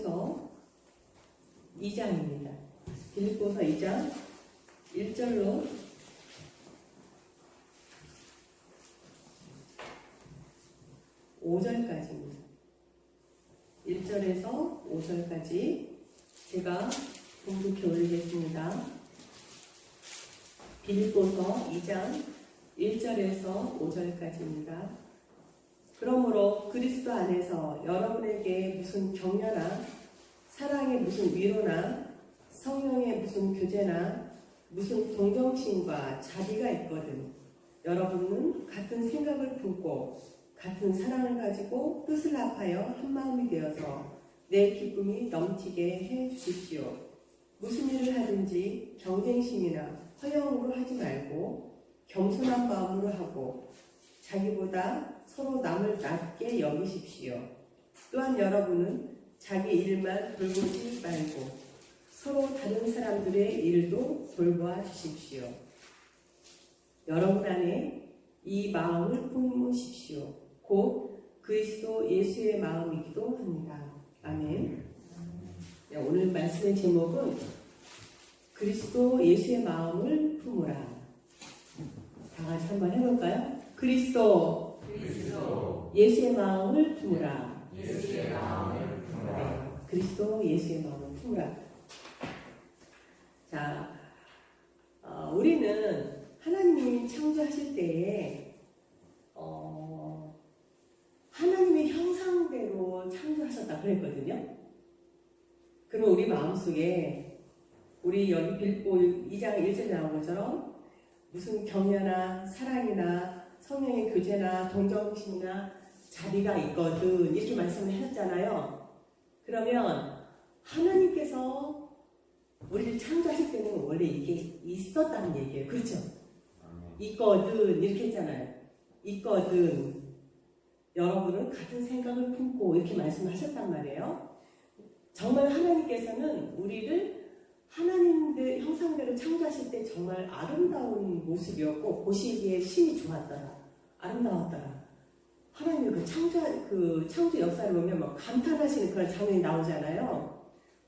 빌립보서 2장입니다. 빌립보서 2장 1절로 5절까지입니다. 1절에서 5절까지 제가 봉독해 올리겠습니다. 빌립보서 2장 1절에서 5절까지입니다. 그러므로 그리스도 안에서 여러분에게 무슨 격려나 사랑의 무슨 위로나 성령의 무슨 교제나 무슨 동정심과 자비가 있거든 여러분은 같은 생각을 품고 같은 사랑을 가지고 뜻을 합하여 한마음이 되어서 내 기쁨이 넘치게 해 주십시오. 무슨 일을 하든지 경쟁심이나 허영으로 하지 말고 겸손한 마음으로 하고 자기보다 서로 남을 낮게 여기십시오. 또한 여러분은 자기 일만 돌보지 말고 서로 다른 사람들의 일도 돌보아 주십시오. 여러분 안에 이 마음을 품으십시오. 곧 그리스도 예수의 마음이기도 합니다. 아멘. 네, 오늘 말씀의 제목은 그리스도 예수의 마음을 품으라. 다 같이 한번 해볼까요? 그리스도 예수의 마음을 품으라. 예수의 마음을 품으라. 그리스도 예수의 마음을 품으라. 자, 우리는 하나님이 창조하실 때에 하나님의 형상대로 창조하셨다 그랬거든요. 그럼 우리 마음속에 우리 여기 빌립보 2장 1절에 나온 것처럼 무슨 격려나 사랑이나 성령의 교제나 동정심이나 자비가 있거든 이렇게 말씀을 하셨잖아요. 그러면 하나님께서 우리를 창조하실 때는 원래 이게 있었다는 얘기예요. 그렇죠? 있거든 이렇게 했잖아요. 있거든 여러분은 같은 생각을 품고 이렇게 말씀하셨단 말이에요. 정말 하나님께서는 우리를 하나님의 형상대로 창조하실 때 정말 아름다운 모습이었고 보시기에 심히 좋았더라. 아름다웠더라. 하나님의 그 창조 역사를 보면 막 감탄하시는 그런 장면이 나오잖아요.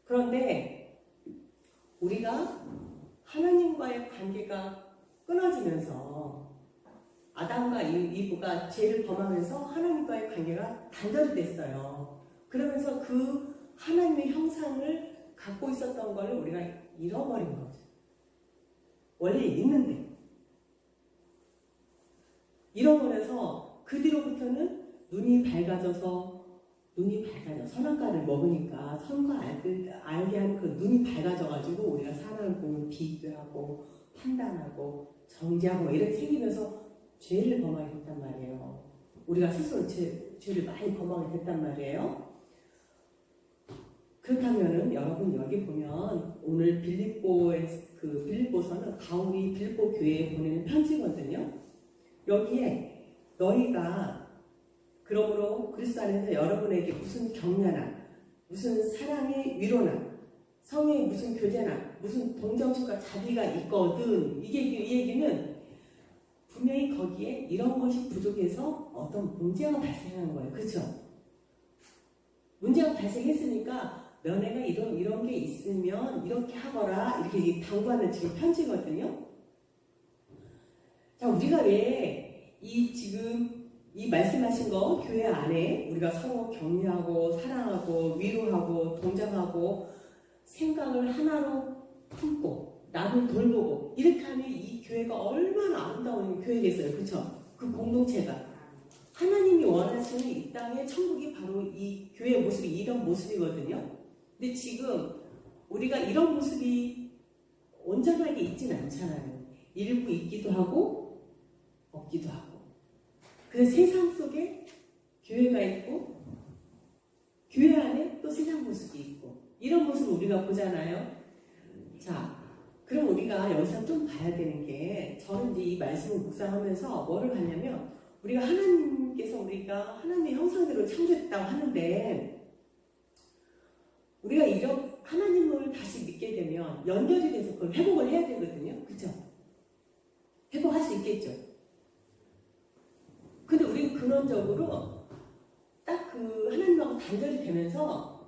그런데 우리가 하나님과의 관계가 끊어지면서 아담과 이브가 죄를 범하면서 하나님과의 관계가 단절이 됐어요. 그러면서 그 하나님의 형상을 갖고 있었던 걸 우리가 잃어버린 거죠. 원래 있는데 잃어버려서 그 뒤로부터는 눈이 밝아져 선악과를 먹으니까 선과 알게 하는 그 눈이 밝아져가지고 우리가 사람을 보면 비교하고 판단하고 정죄하고 이렇게 생기면서 죄를 범하게 됐단 말이에요. 우리가 스스로 죄를 많이 범하게 됐단 말이에요. 그렇다면은 여러분 여기 보면 오늘 빌립보서는 바울이 빌립보 교회에 보내는 편지거든요. 여기에 너희가 그러므로 그리스도 안에서 여러분에게 무슨 격려나 무슨 사랑의 위로나 성의 무슨 교제나 무슨 동정심과 자비가 있거든 이 얘기는 분명히 거기에 이런 것이 부족해서 어떤 문제가 발생한 거예요. 그렇죠? 문제가 발생했으니까 너네가 이런 게 있으면 이렇게 하거라 이렇게 당부하는 지금 편지거든요. 자, 우리가 왜 지금 이 말씀하신 거 교회 안에 우리가 서로 격려하고 사랑하고 위로하고 동정하고 생각을 하나로 품고 남을 돌보고 이렇게 하면 이 교회가 얼마나 아름다운 교회겠어요. 그렇죠? 그 공동체가 하나님이 원하시는 이 땅의 천국이 바로 이 교회의 모습이 이런 모습이거든요. 근데 지금 우리가 이런 모습이 온전하게 있지는 않잖아요. 일부 있기도 하고 없기도 하고. 그래서 세상 속에 교회가 있고 교회 안에 또 세상 모습이 있고 이런 모습을 우리가 보잖아요. 자, 그럼 우리가 여기서 좀 봐야 되는 게 저는 이제 이 말씀을 묵상하면서 뭐를 봤냐면 우리가 우리가 하나님의 형상대로 창조했다고 하는데 우리가 이런 하나님을 다시 믿게 되면 연결이 돼서 그걸 회복을 해야 되거든요. 그렇죠? 회복할 수 있겠죠. 근데 우리는 근원적으로 딱 그 하나님하고 단절이 되면서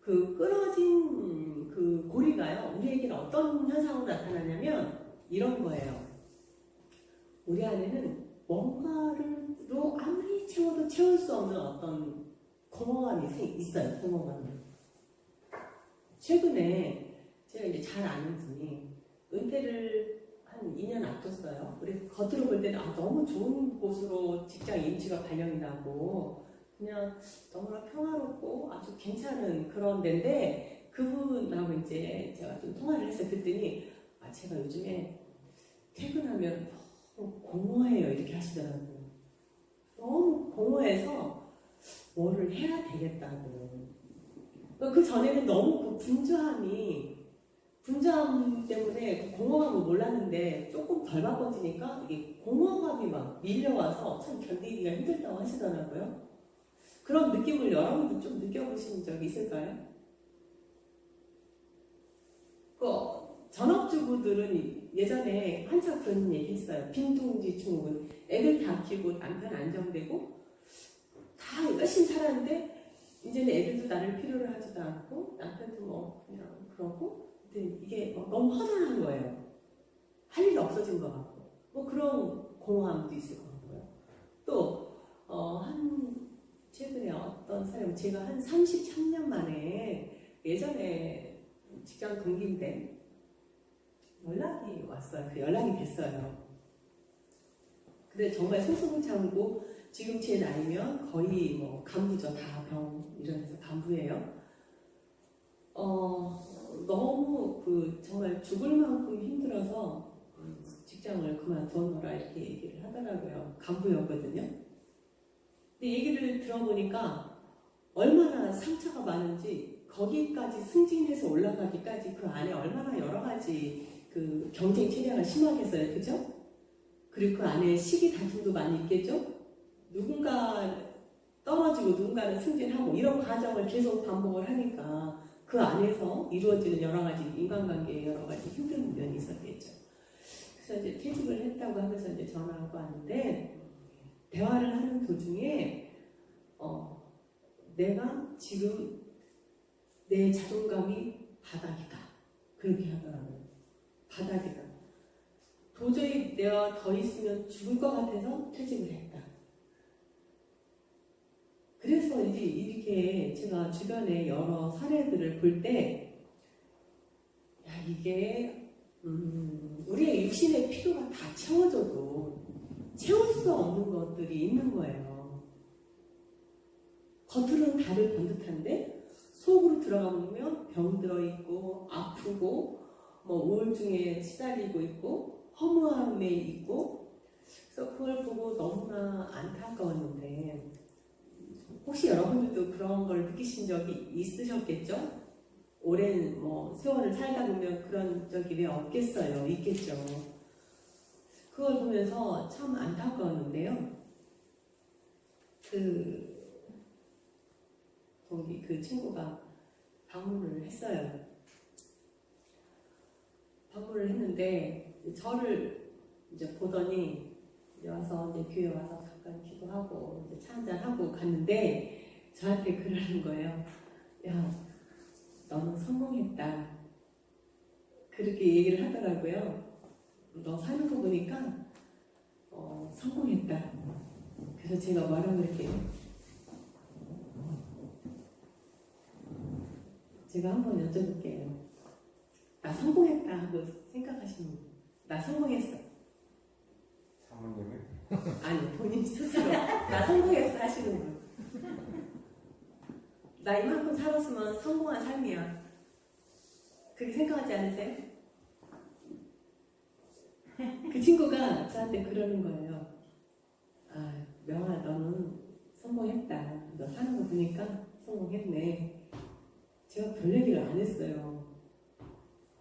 그 끊어진 그 고리가요, 우리에게는 어떤 현상으로 나타나냐면 이런 거예요. 우리 안에는 뭔가로 아무리 채워도 채울 수 없는 어떤 공허감이 있어요. 공허감이. 최근에 제가 이제 잘 아는 분이 은퇴를 한 2년 앞뒀어요. 우리 겉으로 볼 때는 너무 좋은 곳으로 직장 임시가 발령이 나고 그냥 너무나 평화롭고 아주 괜찮은 그런 데인데 그분하고 이제 제가 좀 통화를 했어요. 그랬더니 제가 요즘에 퇴근하면 너무 공허해요. 이렇게 하시더라고요. 너무 공허해서 뭐를 해야 되겠다고. 그 전에는 너무 그 분주함 때문에 그 공허감을 몰랐는데 조금 덜 바꿔지니까 이게 공허감이 막 밀려와서 참 견디기가 힘들다고 하시더라고요. 그런 느낌을 여러분도 좀 느껴보신 적이 있을까요? 그 전업주부들은 예전에 한참 그런 얘기 했어요. 빈둥지 증후군. 애들 다 키우고 남편 안정되고 다 열심히 살았는데 이제는 애들도 나를 필요로 하지도 않고 남편도 뭐 그냥 그러고 이게 너무 허전한 거예요. 할 일이 없어진 것 같고 뭐 그런 공허함도 있을 것 같고요. 또 최근에 어떤 사람 제가 한 33년 만에 예전에 직장 동기인데 연락이 왔어요. 그 연락이 됐어요. 근데 정말 소송창고 지금 제 나이면 거의 뭐 간부죠. 다 병 이러면서 간부예요. 너무 정말 죽을 만큼 힘들어서 직장을 그만두어라 이렇게 얘기를 하더라고요. 간부였거든요. 근데 얘기를 들어보니까 얼마나 상처가 많은지 거기까지 승진해서 올라가기까지 그 안에 얼마나 여러 가지 그 경쟁 체제가 심하겠어요. 그죠? 그리고 그 안에 시기 다툼도 많이 있겠죠? 누군가 떨어지고 누군가는 승진하고 이런 과정을 계속 반복을 하니까 그 안에서 이루어지는 여러 가지 인간관계에 여러 가지 힘든 면이 있었겠죠. 그래서 이제 퇴직을 했다고 하면서 이제 전화하고 왔는데 대화를 하는 도중에 내가 지금 내 자존감이 바닥이다. 그렇게 하더라고요. 바닥이다. 도저히 내가 더 있으면 죽을 것 같아서 퇴직을 했다. 그래서 이제 이렇게 제가 주변에 여러 사례들을 볼 때, 이게, 우리의 육신의 필요가 다 채워져도 채울 수 없는 것들이 있는 거예요. 겉으로는 다들 번듯한데, 속으로 들어가 보면 병들어 있고, 아프고, 뭐 우울증에 시달리고 있고, 허무함에 있고, 그래서 그걸 보고 너무나 안타까웠는데, 혹시 여러분들도 그런 걸 느끼신 적이 있으셨겠죠? 오랜 세월을 살다 보면 그런 적이 왜 없겠어요? 있겠죠. 그걸 보면서 참 안타까웠는데요. 거기 그 친구가 방문을 했어요. 방문을 했는데 저를 이제 보더니 이제 와서 이제 교회 와서 잠깐 기도하고 이제 차 한잔 하고 갔는데 저한테 그러는 거예요. 야, 너는 성공했다. 그렇게 얘기를 하더라고요. 너 사는 거 보니까 성공했다. 그래서 제가 뭐라고 그랬게요? 제가 한번 여쭤볼게요. 나 성공했다 하고 생각하시는 분. 나 성공했어. 사모님은? 아니, 본인 스스로 나 성공했어 하시는 분. 나 이만큼 살았으면 성공한 삶이야. 그렇게 생각하지 않으세요? 그 친구가 저한테 그러는 거예요. 명아, 너는 성공했다. 너 사는 거 보니까 성공했네. 제가 별 얘기를 안 했어요.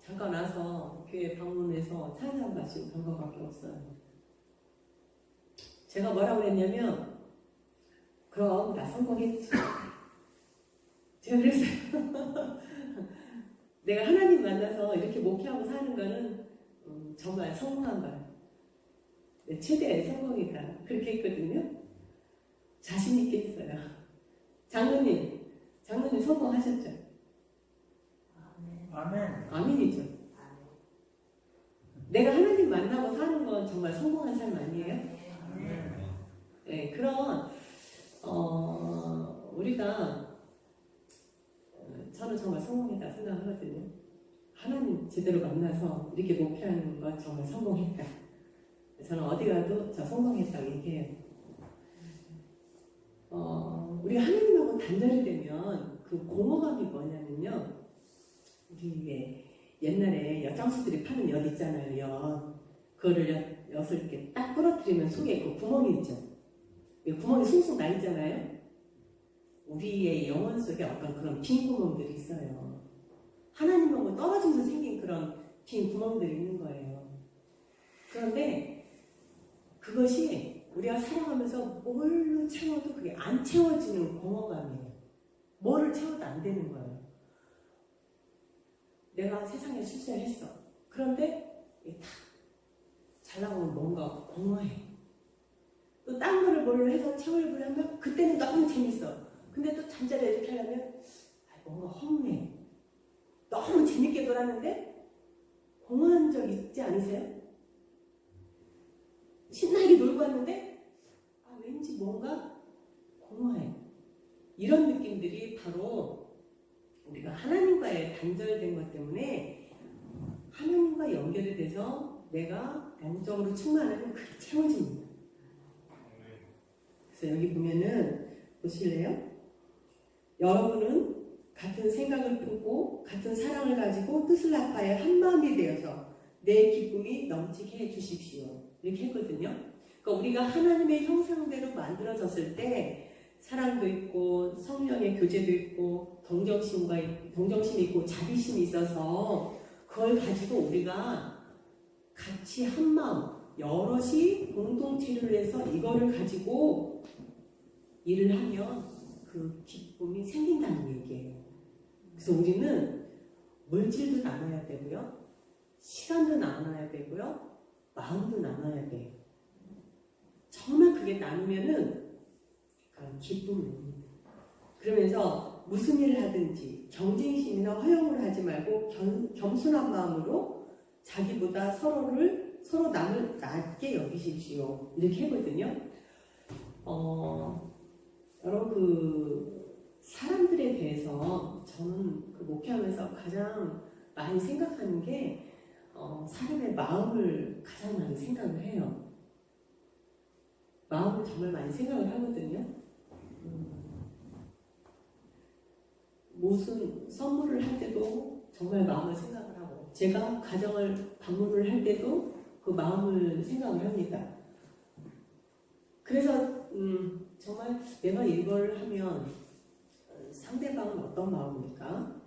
잠깐 와서 교회 방문해서 차 한잔 마시고 간 거밖에 없어요. 제가 뭐라고 그랬냐면, 그럼 나 성공했지. 제가 그랬어요. 내가 하나님 만나서 이렇게 목회하고 사는 거는 정말 성공한 거야. 내 최대의 성공이다. 그렇게 했거든요. 자신 있게 했어요. 장로님 성공하셨죠? 아멘. 아멘이죠. 내가 하나님 만나고 사는 건 정말 성공한 삶 아니에요? 네, 그런 우리가 저는 정말 성공했다 생각하거든요. 하나님 제대로 만나서 이렇게 목표하는 건 정말 성공했다. 저는 어디 가도 저 성공했다고 얘기해요. 우리가 하나님하고 단절이 되면 그 공허감이 뭐냐면요. 우리 옛날에 엿장수들이 파는 엿 있잖아요. 엿. 그거를 엿을 이렇게 딱 부러뜨리면 속에 그 구멍이 있죠. 구멍이 숭숭 나 있잖아요. 우리의 영혼 속에 어떤 그런 빈 구멍들이 있어요. 하나님하고 떨어지면서 생긴 그런 빈 구멍들이 있는 거예요. 그런데 그것이 우리가 살아가면서 뭘로 채워도 그게 안 채워지는 공허감이에요. 뭐를 채워도 안 되는 거예요. 내가 세상에 출세를 했어. 그런데 딱 잘 나오면 뭔가 공허해. 또 딴 거를 뭘 해서 채우려고 하면 그때는 너무 재밌어. 근데 또 잠자리 이렇게 하려면 뭔가 허무해. 너무 재밌게 놀았는데 공허한 적 있지 않으세요? 신나게 놀고 왔는데 왠지 뭔가 공허해. 이런 느낌들이 바로 우리가 하나님과의 단절된 것 때문에 하나님과 연결이 돼서 내가 영적으로 충만하면 그게 채워집니다. 그래서 여기 보면은 보실래요? 여러분은 같은 생각을 품고 같은 사랑을 가지고 뜻을 합하여 한 마음이 되어서 내 기쁨이 넘치게 해주십시오. 이렇게 했거든요. 그러니까 우리가 하나님의 형상대로 만들어졌을 때 사랑도 있고 성령의 교제도 있고 동정심이 있고 자비심이 있어서 그걸 가지고 우리가 같이 한 마음 여럿이 공동체를 해서 이거를 가지고 일을 하면 그 기쁨이 생긴다는 얘기예요. 그래서 우리는 물질도 나눠야 되고요. 시간도 나눠야 되고요. 마음도 나눠야 돼요. 정말 그게 나누면은 기쁨이 옵니다. 그러면서 무슨 일을 하든지 경쟁심이나 허영을 하지 말고 겸손한 마음으로 자기보다 서로 남을 낮게 여기십시오. 이렇게 하거든요. 여러분 사람들에 대해서 저는 목회하면서 가장 많이 생각하는 게 사람의 마음을 가장 많이 생각을 해요. 마음을 정말 많이 생각을 하거든요. 무슨 선물을 할 때도 정말 마음을 생각을 하고 제가 가정을 방문을 할 때도 그 마음을 생각을 합니다. 그래서 정말 내가 이걸 하면 상대방은 어떤 마음입니까?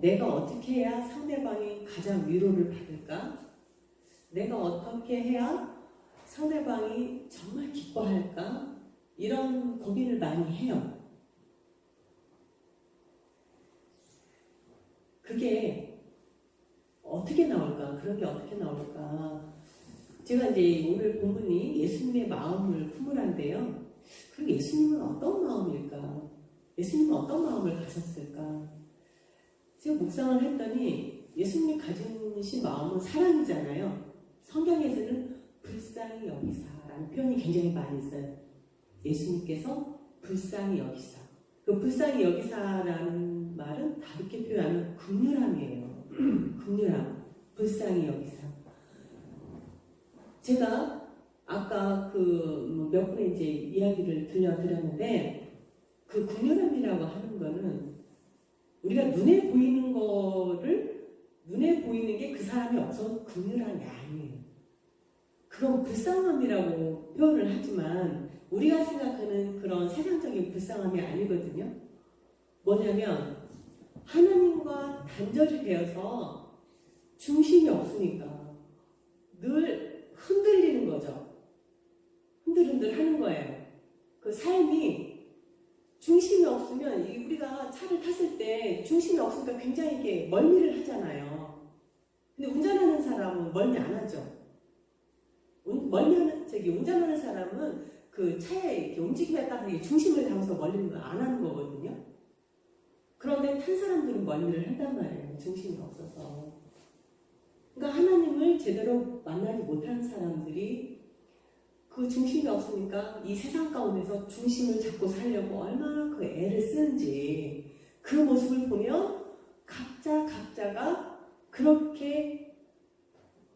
내가 어떻게 해야 상대방이 가장 위로를 받을까? 내가 어떻게 해야 상대방이 정말 기뻐할까? 이런 고민을 많이 해요. 그게 어떻게 나올까? 그런 게 어떻게 나올까? 제가 이제 오늘 본문이 예수님의 마음을 품으란데요. 그럼 예수님은 어떤 마음일까? 예수님은 어떤 마음을 가졌을까? 제가 묵상을 했더니 예수님이 가지신 마음은 사랑이잖아요. 성경에서는 불쌍히 여기사라는 표현이 굉장히 많이 있어요. 예수님께서 불쌍히 여기사. 그 불쌍히 여기사라는 말은 다르게 표현하면 긍휼함이에요. 긍휼함. 불쌍히 여기사. 제가 아까 몇 분의 이제 이야기를 들려드렸는데 그 긍휼함이라고 하는 거는 우리가 눈에 보이는 게 그 사람이 없어서 긍휼함이 아니에요. 그건 불쌍함이라고 표현을 하지만 우리가 생각하는 그런 세상적인 불쌍함이 아니거든요. 뭐냐면 하나님과 단절이 되어서 중심이 없으니까 늘 흔들리는 거죠. 흔들흔들 하는 거예요. 그 삶이 중심이 없으면 우리가 차를 탔을 때 중심이 없으니까 굉장히 이게 멀미를 하잖아요. 근데 운전하는 사람은 멀미 안 하죠. 운전하는 사람은 그 차의 이렇게 움직임에 따라 중심을 잡아서 멀미를 안 하는 거거든요. 그런데 탄 사람들은 먼 일을 한단 말이에요. 중심이 없어서. 그러니까 하나님을 제대로 만나지 못한 사람들이 그 중심이 없으니까 이 세상 가운데서 중심을 잡고 살려고 얼마나 그 애를 쓰는지 그 모습을 보면 각자가 그렇게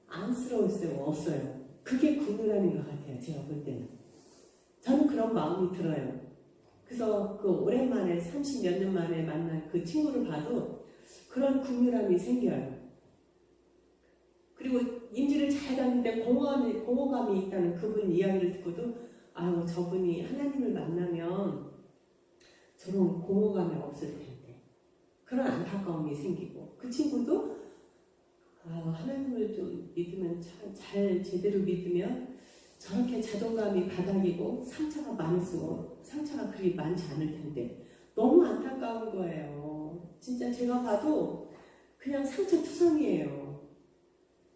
안쓰러울 수 없어요. 그게 국룰하는 것 같아요. 제가 볼 때는. 저는 그런 마음이 들어요. 그래서 그 오랜만에 30몇 년 만에 만난 그 친구를 봐도 그런 국률함이 생겨요. 그리고 임지를 잘 갔는데 공허감이 있다는 그분 이야기를 듣고도 아유 저분이 하나님을 만나면 저런 공허감이 없을 텐데 그런 안타까움이 생기고 그 친구도 아유 하나님을 좀 믿으면 잘 제대로 믿으면 저렇게 자존감이 바닥이고 상처가 많을수록 상처가 그리 많지 않을 텐데 너무 안타까운 거예요. 진짜 제가 봐도 그냥 상처투성이에요.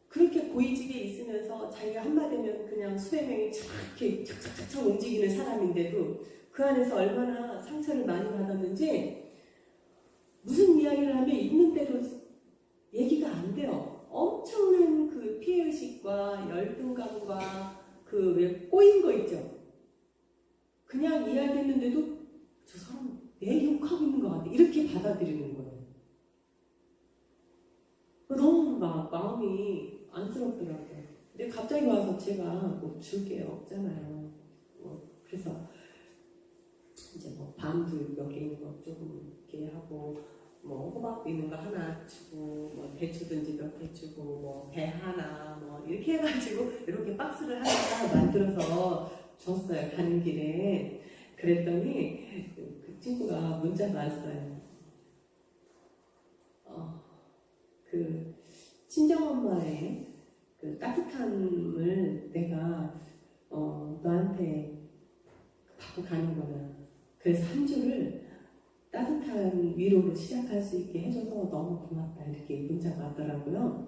그렇게 고위직에 있으면서 자기가 한마디면 그냥 수백 명이 이렇게 착착착착 움직이는 사람인데도 그 안에서 얼마나 상처를 많이 받았는지 무슨 이야기를 하면 있는 대로 얘기가 안 돼요. 엄청난 그 피해의식과 열등감과 그 왜 꼬인 거 있죠. 그냥 이야기했는데도 저 사람 내 욕하고 있는 것 같아. 이렇게 받아들이는 거예요. 너무 막 마음이 안쓰럽더라고요. 근데 갑자기 와서 제가 뭐 줄 게 없잖아요. 그래서 이제 뭐 밤도 몇 개 있는 거 조금 이렇게 하고 뭐 호박 있는 거 하나 주고 뭐 대추든지 몇 개 주고 뭐 배 하나 뭐 이렇게 해가지고 이렇게 박스를 하나 만들어서 줬어요. 가는 길에. 그랬더니 그 친구가 문자가 왔어요. 그 친정엄마의 그 따뜻함을 내가 너한테 받고 가는구나. 그래서 한 주를 따뜻한 위로로 시작할 수 있게 해줘서 너무 고맙다. 이렇게 문자가 왔더라고요.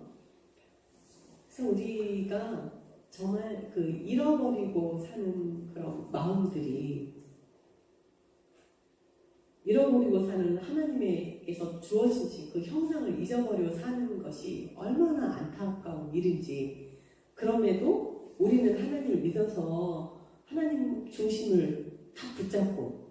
그래서 우리가 정말 그 잃어버리고 사는 그런 마음들이 잃어버리고 사는 하나님께서 주어주신 그 형상을 잊어버리고 사는 것이 얼마나 안타까운 일인지 그럼에도 우리는 하나님을 믿어서 하나님 중심을 다 붙잡고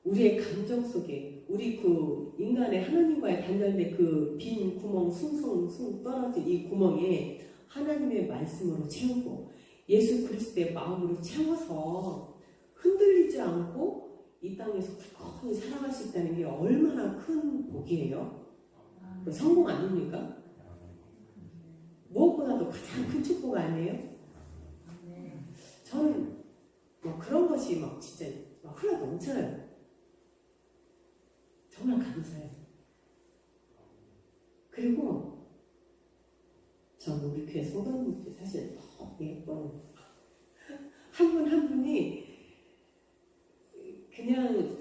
우리의 감정 속에 우리 그 인간의 하나님과의 단절된 그 빈 구멍 숭숭 떨어진 이 구멍에 하나님의 말씀으로 채우고 예수 그리스도의 마음으로 채워서 흔들리지 않고 이 땅에서 굳건히 살아갈 수 있다는 게 얼마나 큰 복이에요. 성공 아닙니까? 무엇보다도 가장 큰 축복 아니에요? 저는 뭐 그런 것이 막 진짜 막 흘러 넘쳐요. 정말 감사해요. 그리고 저는 우리 교회 성도님들이 사실 너무 예뻐요. 한 분 한 분이 그냥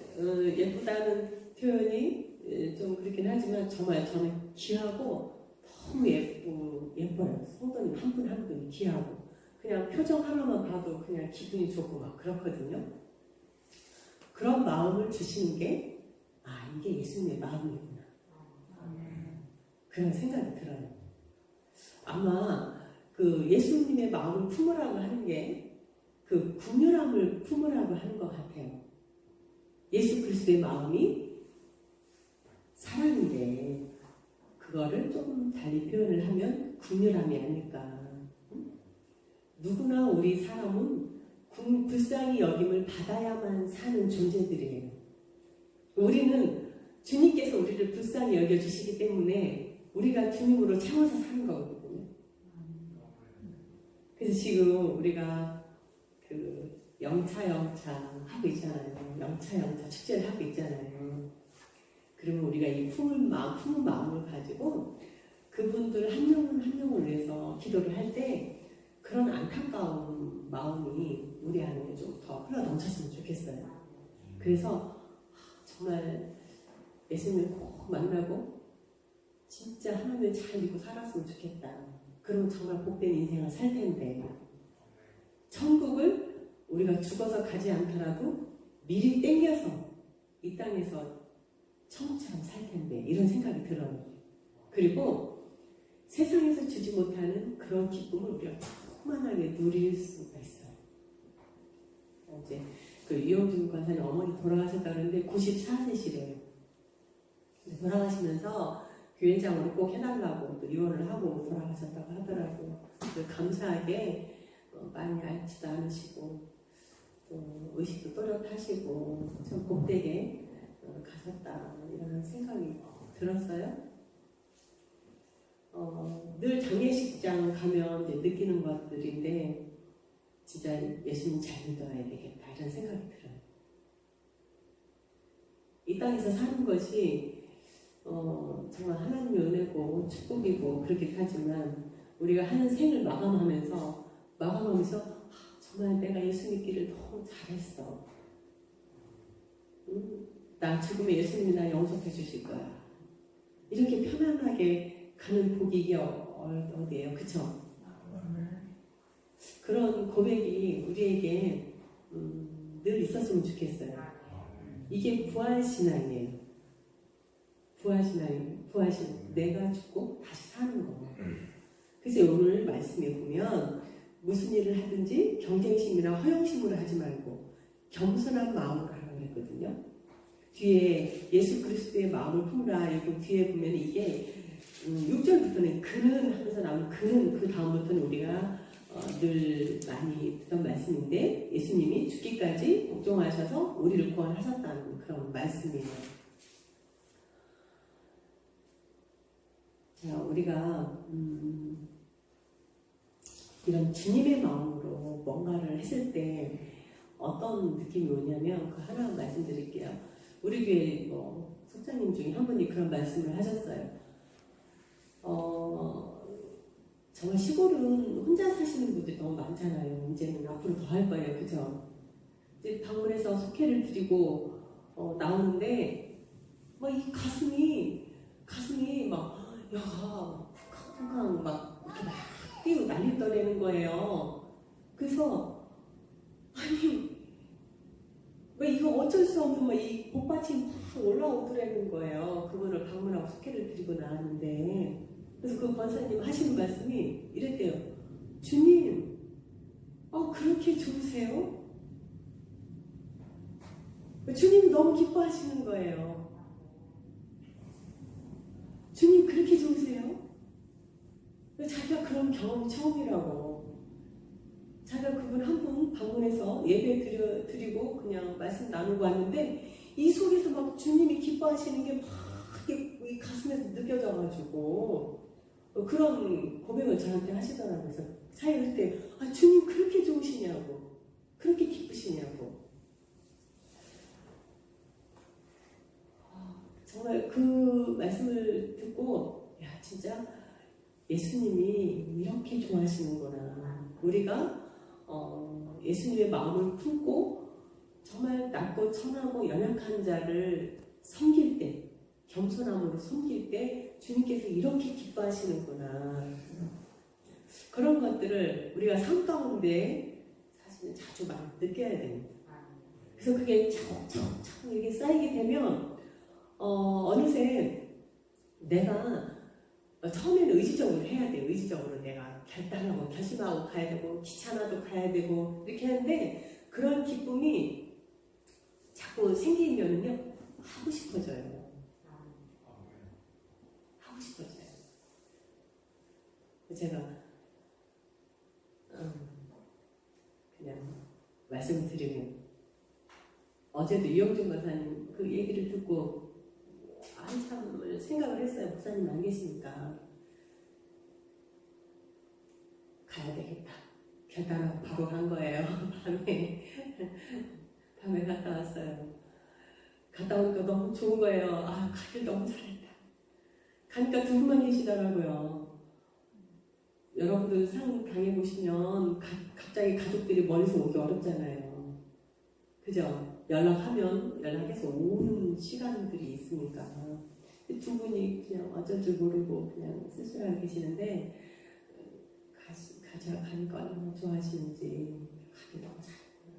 예쁘다는 표현이 좀 그렇긴 하지만 정말 저는 귀하고 너무 예뻐요. 성도님 한 분 한 분이 귀하고 그냥 표정 하나만 봐도 그냥 기분이 좋고 막 그렇거든요. 그런 마음을 주시는 게 이게 예수님의 마음이구나. 그런 생각이 들어요. 아마 그 예수님의 마음을 품으라고 하는 게 그 궁휼함을 품으라고 하는 것 같아요. 예수 그리스도의 마음이 사랑인데 그거를 조금 달리 표현을 하면 궁휼함이 아닐까. 누구나 우리 사람은 불쌍히 여김을 받아야만 사는 존재들이에요. 우리는 주님께서 우리를 불쌍히 여겨주시기 때문에 우리가 주님으로 채워서 사는 거거든요. 그래서 지금 우리가 그 영차 하고 있잖아요. 영차 축제를 하고 있잖아요. 그러면 우리가 이 품은 마음을 가지고 그분들 한 명을 위해서 기도를 할 때 그런 안타까운 마음이 우리 안에 좀 더 흘러 넘쳤으면 좋겠어요. 그래서 정말 예수님을 꼭 만나고 진짜 하나님을 잘 믿고 살았으면 좋겠다. 그럼 정말 복된 인생을 살 텐데 천국을 우리가 죽어서 가지 않더라도 미리 땡겨서 이 땅에서 처음처럼 살 텐데 이런 생각이 들어요. 그리고 세상에서 주지 못하는 그런 기쁨을 우리가 충만하게 누릴 수가 있어요. 이제 그 이용준 권사님 어머니 돌아가셨다는데 94세시래요. 돌아가시면서 교회장으로 꼭 해달라고 또 유언을 하고 돌아가셨다고 하더라고요. 감사하게 많이 앓지도 않으시고 또 의식도 또렷하시고 참 복되게 가셨다 이런 생각이 들었어요. 늘 장례식장 가면 이제 느끼는 것들인데 진짜 예수님 잘 믿어야 되겠다 이런 생각이 들어요. 이 땅에서 사는 것이 정말 하나님의 은혜고 축복이고 그렇게 하지만 우리가 한 생을 마감하면서 정말 내가 예수 믿기를 너무 잘했어. 나 죽으면 예수님이 나 영접해 주실 거야. 이렇게 편안하게 가는 복이 이게 어디예요? 그쵸? 그런 고백이 우리에게 늘 있었으면 좋겠어요. 이게 부활신앙이에요. 부활신 내가 죽고 다시 사는 거. 그래서 오늘 말씀에 보면 무슨 일을 하든지 경쟁심이나 허영심으로 하지 말고 겸손한 마음으로 하라고 했거든요. 뒤에 예수 그리스도의 마음을 품으라. 여기 뒤에 보면 이게 6절부터는 그는 하면서 나오는 그는 그 다음부터는 우리가 늘 많이 듣던 말씀인데 예수님이 죽기까지 복종하셔서 우리를 구원하셨다는 그런 말씀이에요. 자, 우리가 이런 주님의 마음으로 뭔가를 했을 때 어떤 느낌이 오냐면 그 하나 말씀드릴게요. 우리 교회 속장님 중에 한 분이 그런 말씀을 하셨어요. 정말 시골은 혼자 사시는 분들이 너무 많잖아요. 이제는 앞으로 더 할 거예요. 그죠? 이제 방문해서 속회를 드리고 나오는데 막 이 가슴이 막 여가 쿵쾅쿵쾅 막 이렇게 막 뛰고 난리 떠내는 거예요. 그래서 아니 왜 이거 어쩔 수 없는 막 이 복받침 팍 올라오더라는 거예요. 그분을 방문하고 속회를 드리고 나왔는데 그래서 그 권사님 하시는 말씀이 이랬대요. 주님, 그렇게 좋으세요? 주님이 너무 기뻐하시는 거예요. 주님 그렇게 좋으세요? 자기가 그런 경험이 처음이라고. 자기가 그분 한 분 방문해서 예배 드리고 그냥 말씀 나누고 왔는데 이 속에서 막 주님이 기뻐하시는 게 막 이 가슴에서 느껴져가지고 그런 고백을 저한테 하시더라고요. 그래서 사역할 때 주님 그렇게 좋으시냐고 그렇게 기쁘시냐고 정말 그 말씀을 듣고 야 진짜 예수님이 이렇게 좋아하시는구나. 우리가 예수님의 마음을 품고 정말 낮고 천하고 연약한 자를 섬길 때 겸손함으로 섬길 때 주님께서 이렇게 기뻐하시는구나. 그런 것들을 우리가 삶 가운데 사실은 자주 많이 느껴야 됩니다. 그래서 그게 차곡차곡 이렇게 쌓이게 되면 어느새 내가 처음에는 의지적으로 해야 돼요. 의지적으로 내가 결단하고 결심하고 가야 되고 귀찮아도 가야 되고 이렇게 하는데 그런 기쁨이 자꾸 생기면은요 하고 싶어져요. 하고 싶어져요. 제가 그냥 말씀을 드리면 어제도 이영준 권사님 그 얘기를 듣고 한참을 생각을 했어요. 목사님 안 계시니까 가야 되겠다. 결단하고 바로 간 거예요. 밤에 갔다 왔어요. 갔다 오니까 너무 좋은 거예요. 가길 너무 잘했다. 가니까 두 분만 계시더라고요. 여러분들 상 당해보시면 갑자기 가족들이 멀리서 오기 어렵잖아요. 그죠? 연락해서 오는 시간들이 있으니까 두 분이 그냥 어쩔 줄 모르고 그냥 쓸쓸하게 계시는데 가니까 얼마나 좋아하시는지 가기 너무 잘했구나.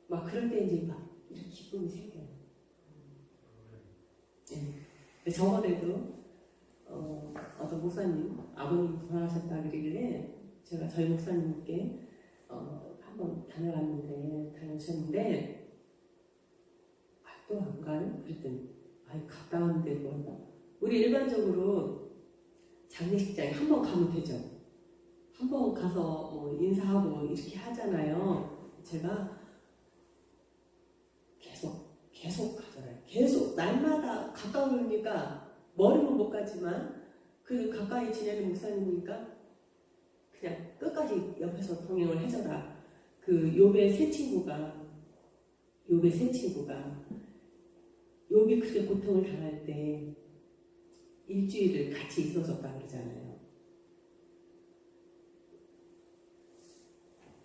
막 그럴 때 이제 막 이런 기쁨이 생겨요. 저번에도 어떤 목사님, 아버님 돌아가셨다 그러길래 제가 저희 목사님께 한번 다녀오셨는데 또 안 가요? 그랬더니 가까운데 뭐 우리 일반적으로 장례식장에 한 번 가면 되죠. 한 번 가서 뭐 인사하고 이렇게 하잖아요. 제가 계속 가잖아요. 계속 날마다 가까우니까 머리는 못 가지만 그 가까이 지내는 목사님이니까 그냥 끝까지 옆에서 동행을 해줘라. 그 욥의 세 친구가 욥이 그렇게 고통을 당할 때 일주일을 같이 있어줬다 그러잖아요.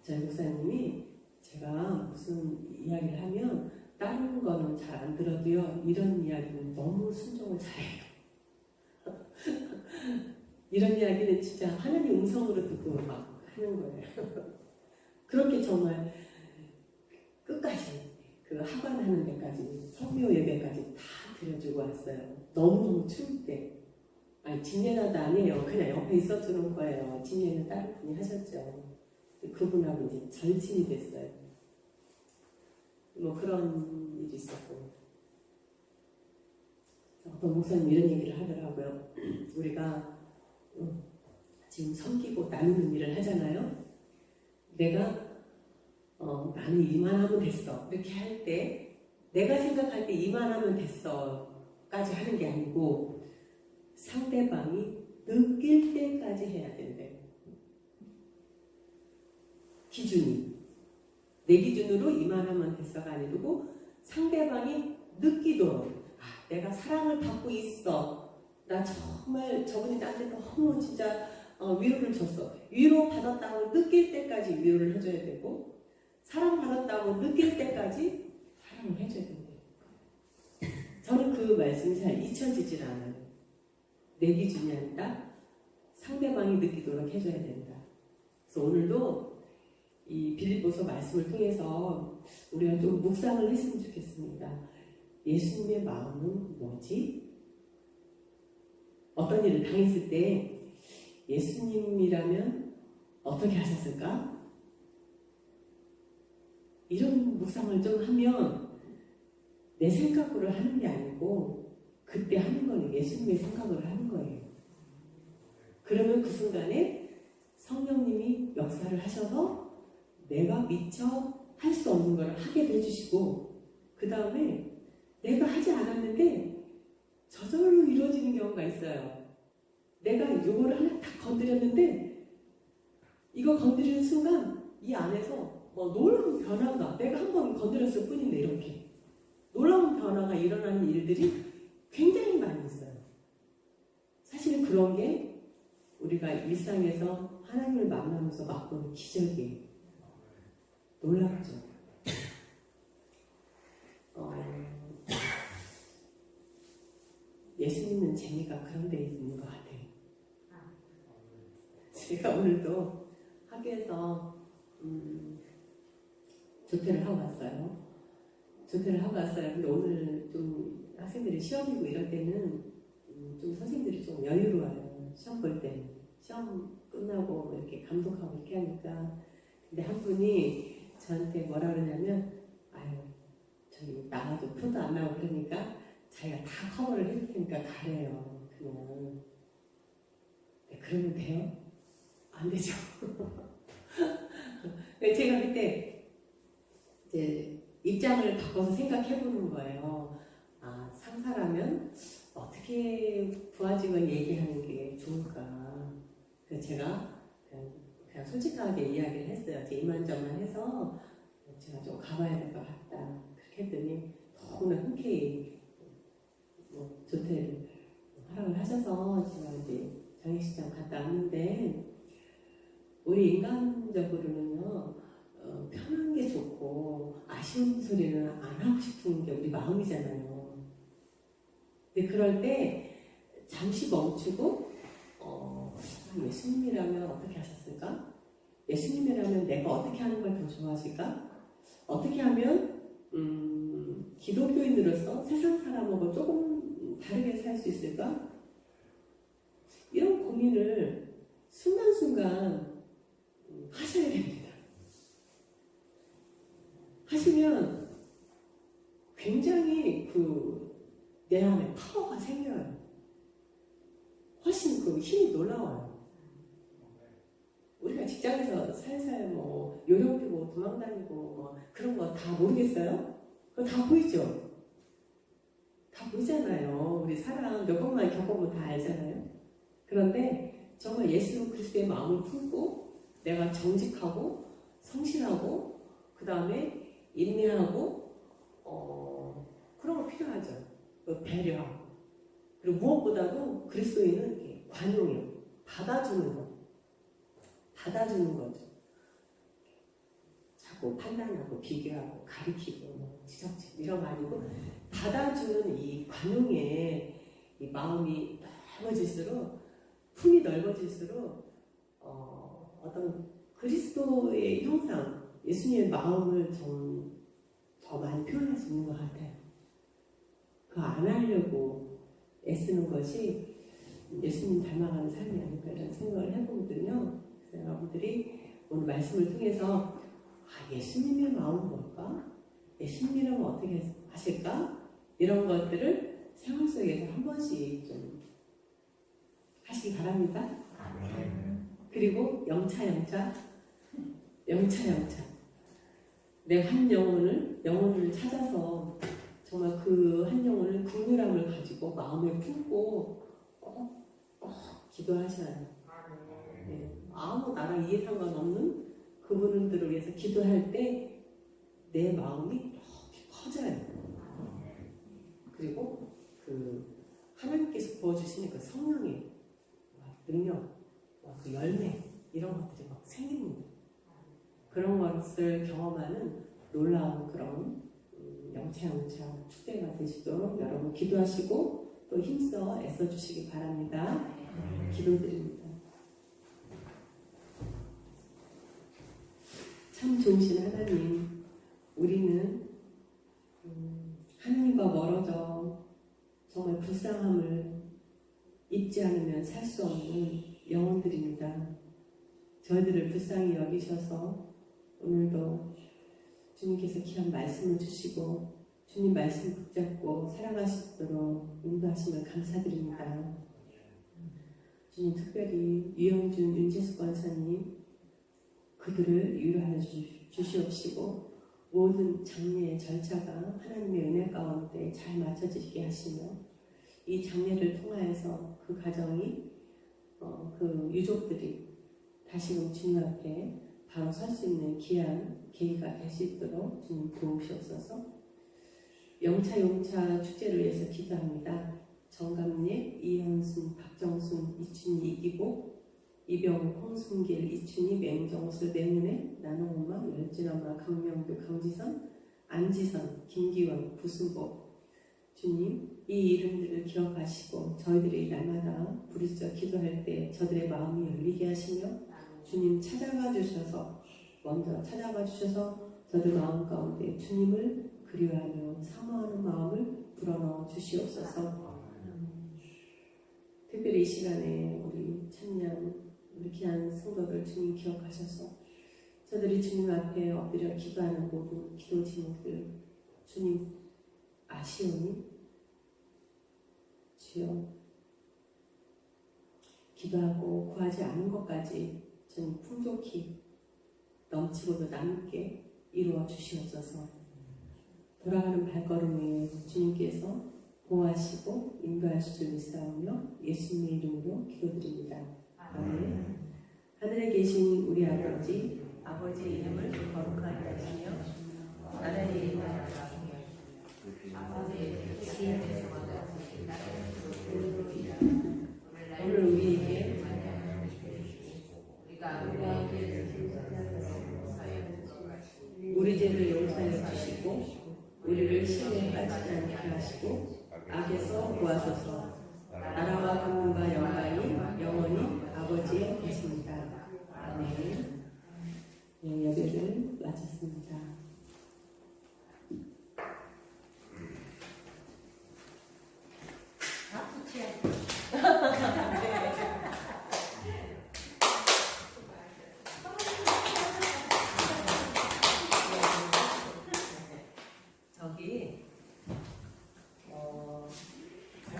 저희 목사님이 제가 무슨 이야기를 하면 다른 거는 잘 안 들어도요, 이런 이야기는 너무 순종을 잘해요. 이런 이야기는 진짜 하나님 음성으로 듣고 막 하는 거예요. 그렇게 정말 끝까지 그 하관하는 데까지 성묘 예배까지 다 드려주고 왔어요. 너무너무 추울 때. 진예나도 아니에요. 그냥 옆에 있어주는 거예요. 진예는 다른 분이 하셨죠. 그분하고 이제 절친이 됐어요. 뭐 그런 일이 있었고. 어떤 목사님 이런 얘기를 하더라고요. 우리가 지금 섬기고 나누는 일을 하잖아요. 내가 나는 이만하면 됐어. 이렇게 할 때 내가 생각할 때 이만하면 됐어까지 하는 게 아니고 상대방이 느낄 때까지 해야 된대. 기준이. 내 기준으로 이만하면 됐어가 아니고 상대방이 느끼도록 내가 사랑을 받고 있어. 나 정말 저분이 나한테 너무 진짜 위로를 줬어. 위로 받았다고 느낄 때까지 위로를 해줘야 되고 사랑받았다고 느낄 때까지 사랑을 해줘야 된대요. 저는 그 말씀이 잘 잊혀지질 않아요. 내 기준이 아니라 상대방이 느끼도록 해줘야 된다. 그래서 오늘도 이 빌립보서 말씀을 통해서 우리가 좀 묵상을 했으면 좋겠습니다. 예수님의 마음은 뭐지? 어떤 일을 당했을 때 예수님이라면 어떻게 하셨을까? 이런 묵상을 좀 하면 내 생각으로 하는 게 아니고 그때 하는 거는 예수님의 생각으로 하는 거예요. 그러면 그 순간에 성령님이 역사를 하셔서 내가 미처 할 수 없는 걸 하게 해주시고 그 다음에 내가 하지 않았는데 저절로 이루어지는 경우가 있어요. 내가 요거를 하나 딱 건드렸는데 이거 건드리는 순간 이 안에서 놀라운 변화가 내가 한 번 건드렸을 뿐인데 이렇게 놀라운 변화가 일어나는 일들이 굉장히 많이 있어요. 사실 그런 게 우리가 일상에서 하나님을 만나면서 맛보는 기적이에요. 놀랍죠. 예수님은 재미가 그런 데 있는 것 같아요. 제가 오늘도 학교에서 조퇴를 하고 왔어요. 근데 오늘 좀 학생들이 시험이고 이럴 때는 좀 선생님들이 좀 여유로워요. 시험 볼 때. 시험 끝나고 이렇게 감독하고 이렇게 하니까. 근데 한 분이 저한테 뭐라 그러냐면 저기 나가도 표도 안 나오고 그러니까 자기가 다 커버를 해줄 테니까 가래요. 그냥. 네, 그러면 돼요? 안 되죠. 제가 그때 이제 입장을 바꿔서 생각해보는 거예요. 상사라면 어떻게 부하직원 얘기하는 게 좋을까? 그래서 제가 그냥 솔직하게 이야기를 했어요. 제 이만저만 해서 제가 좀 가봐야 될 것 같다. 그렇게 했더니 너무나 흔쾌히 조퇴를 허락을 하셔서 제가 이제 장례식장 갔다 왔는데 우리 인간적으로는요 편한 게 좋고 아쉬운 소리는 안 하고 싶은 게 우리 마음이잖아요. 근데 그럴 때 잠시 멈추고 예수님이라면 어떻게 하셨을까? 예수님이라면 내가 어떻게 하는 걸 더 좋아하실까? 어떻게 하면 기독교인으로서 세상 사람하고 조금 다르게 살 수 있을까? 이런 고민을 순간순간 하셔야 됩니다. 하시면 굉장히 내 안에 파워가 생겨요. 훨씬 힘이 놀라워요. 우리가 직장에서 살살 요령 피고 도망다니고 그런 거 다 모르겠어요? 그거 다 보이죠? 다 보이잖아요. 우리 사람 몇 번만 겪어보면 다 알잖아요. 그런데 정말 예수 그리스도의 마음을 품고 내가 정직하고 성실하고 그 다음에 인내하고 그런 거 필요하죠. 배려하고 그리고 무엇보다도 그리스도인은 이렇게 관용해요. 받아주는 거죠. 자꾸 판단하고 비교하고 가리키고 지적지고 이런 거 아니고 받아주는 이 관용의 이 마음이 넓어질수록 품이 넓어질수록 어떤 그리스도의 형상, 예수님의 마음을 좀 더 많이 표현할 수 있는 것 같아요. 그거 안 하려고 애쓰는 것이 예수님 닮아가는 삶이 아닐까 이런 생각을 해보거든요. 그래서 여러분들이 오늘 말씀을 통해서 예수님의 마음은 뭘까? 예수님이라면 어떻게 하실까? 이런 것들을 생활 속에서 한 번씩 좀 하시기 바랍니다. 그리고 영차 내 한 영혼을 찾아서 정말 그 한 영혼을 긍휼함을 가지고 마음에 품고 꼭 기도하셔야 해요. 네. 아무 나랑 이해 상관없는 그분들을 위해서 기도할 때 내 마음이 이렇게 커져요. 그리고 하나님께서 부어주시는 그 성령의 능력, 그 열매 이런 것들이 막 생깁니다. 그런 것을 경험하는 놀라운 그런 영차 축제가 되시도록 여러분 기도하시고 또 힘써 애써주시기 바랍니다. 기도드립니다. 참 좋으신 하나님, 우리는 하나님과 멀어져 정말 불쌍함을 잊지 않으면 살 수 없는 영혼들입니다. 저희들을 불쌍히 여기셔서 오늘도 주님께서 귀한 말씀을 주시고 주님 말씀 붙잡고 살아가시도록 인도하심을 감사드립니다. 주님 특별히 유영준, 윤재수 권사님 그들을 위로하여 주시옵시고 모든 장례의 절차가 하나님의 은혜 가운데 잘 맞춰지게 하시며 이 장례를 통하여서 그 가정이 그 유족들이 다시금 주님 앞에 바로 설 수 있는 귀한 계기가 될 수 있도록 주님 도우시옵소서. 영차 축제를 위해서 기도합니다. 정감례, 이현순, 박정순, 이춘희, 이기복, 이병우, 홍순길, 이춘희, 맹정술, 내은혜, 나노엄마, 열진엄마, 강명규, 강지선, 안지선, 김기원, 부수복. 주님, 이 이름들을 기억하시고 저희들이 날마다 부르짖어 기도할 때 저들의 마음이 열리게 하시며 주님 먼저 찾아가 주셔서 저들 마음 가운데 주님을 그리워하며 사모하는 마음을 불어넣어 주시옵소서. 특별히 이 시간에 우리 찬양, 우리 귀한 성도들 주님 기억하셔서 저들이 주님 앞에 엎드려 기도하는 모든 기도 제목들 주님 아시오니 주여 기도하고 구하지 않은 것까지 주님 풍족히 넘치고도 남게 이루어 주시옵소서. 돌아가는 발걸음에 주님께서 보호하시고 인도하실 줄 믿사오며 예수님의 이름으로 기도드립니다. 아멘. 하늘에 계신 우리 아버지의 이름을 거룩하게 하시며 나라의 이름을 아버지의 뜻이 오늘 우리에게 우리 죄를 용서해 주시고 우리를 시험에 빠지지 않게 하시고 악에서 구하소서. 나라와 권능과 영광이 영원히 아버지의 것입니다. 아멘. 네, 예배를 마쳤습니다.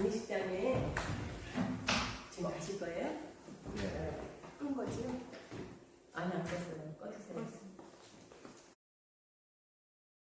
장례식장에 지금 가실 거예요? 네. 끈 거지? 아니 안 껐어요.